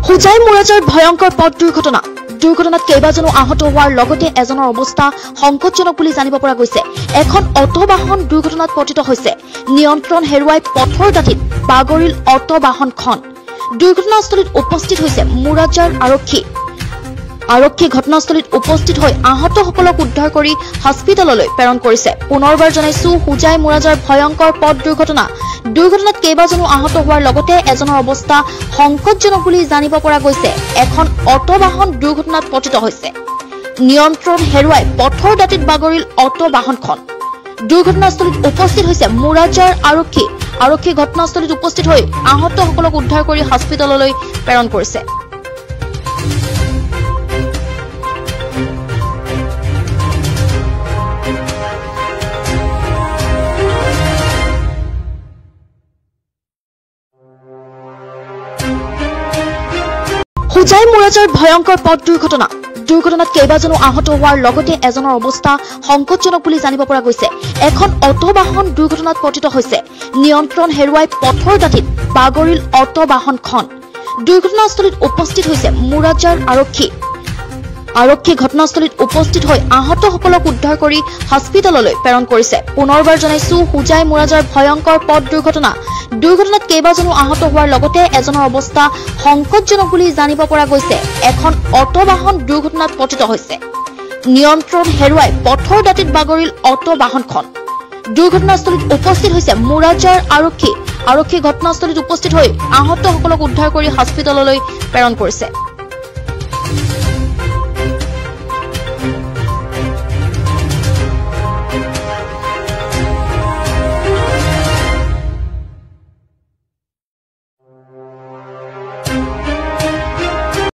হুজাই মুৰাজাৰ ভয়ংকৰ পথ দুৰ্ঘটনা। দুৰ্ঘটনাত কেইবাজনো আহত হোৱাৰ লগতে এজনৰ অৱস্থা সংকটজনক বুলি জানিব পৰা গৈছে। এখন অটো বাহন দুৰ্ঘটনাত পতিত হৈছে। নিয়ন্ত্ৰণ হেৰুৱাই পথৰ দাঁতিত বাগৰিল অটো বাহনখন। দুৰ্ঘটনাস্থলীত উপস্থিত হৈছে মুৰাজাৰ আৰক্ষী ঘটনাস্থলীত উপস্থিত হৈ আহতসকলক উদ্ধাৰ কৰি হস্পিটেললৈ প্ৰেৰণ কৰিছে। পুনৰবাৰ জনাইছো, হুজাই মুৰাজাৰ ভয়ংকৰ পথ দুৰ্ঘটনা। দুৰ্ঘটনাত কেইবাজনো আহত হোৱাৰ লগতে এজনৰ অৱস্থা সংকটজনক বুলি জানিব পৰা গৈছে। এখন অটো বাহন দুৰ্ঘটনাত পতিত হৈছে। নিয়ন্ত্ৰণ হেৰুৱাই পথৰ দাঁতিত বাগৰিল অটো বাহনখন। দুৰ্ঘটনাস্থলীত উপস্থিত হৈছে মুৰাজাৰ আৰক্ষী ঘটনাস্থলীত উপস্থিত হৈ আহতসকলক উদ্ধাৰ কৰি হস্পিটেললৈ প্ৰেৰণ কৰিছে। হুজাই মুৰাজাৰ ভয়ংকৰ পথ দুৰ্ঘটনা। দুৰ্ঘটনাত কেইবাজনো আহত হোৱাৰ লগতে এজনৰ অৱস্থা সংকটজনক বুলি জানিব পৰা গৈছে। এখন অটো বাহন দুৰ্ঘটনাত পতিত হৈছে। নিয়ন্ত্ৰণ হেৰুৱাই পথৰ দাঁতিত বাগৰিল অটো বাহনখন। দুৰ্ঘটনাস্থলীত উপস্থিত হৈছে মুৰাজাৰ আৰক্ষী ঘটনাস্থলীত উপস্থিত হৈ আহতসকলক উদ্ধাৰ কৰি হস্পিটেললৈ প্ৰেৰণ কৰিছে। পুনৰবাৰ জনাইছো, হুজাই মুৰাজাৰ ভয়ংকৰ পথ দুৰ্ঘটনা। দুৰ্ঘটনাত কেইবাজনো আহত হোৱাৰ লগতে এজনৰ অৱস্থা সংকটজনক বুলি জানিব পৰা গৈছে। এখন অটো বাহন দুৰ্ঘটনাত পতিত হৈছে। নিয়ন্ত্ৰণ হেৰুৱাই পথৰ দাঁতিত বাগৰিল অটো বাহনখন। দুৰ্ঘটনাস্থলীত উপস্থিত হৈছে মুৰাজাৰ আৰক্ষী ঘটনাস্থলীত উপস্থিত হৈ আহতসকলক উদ্ধাৰ কৰি হস্পিটেললৈ প্ৰেৰণ কৰিছে।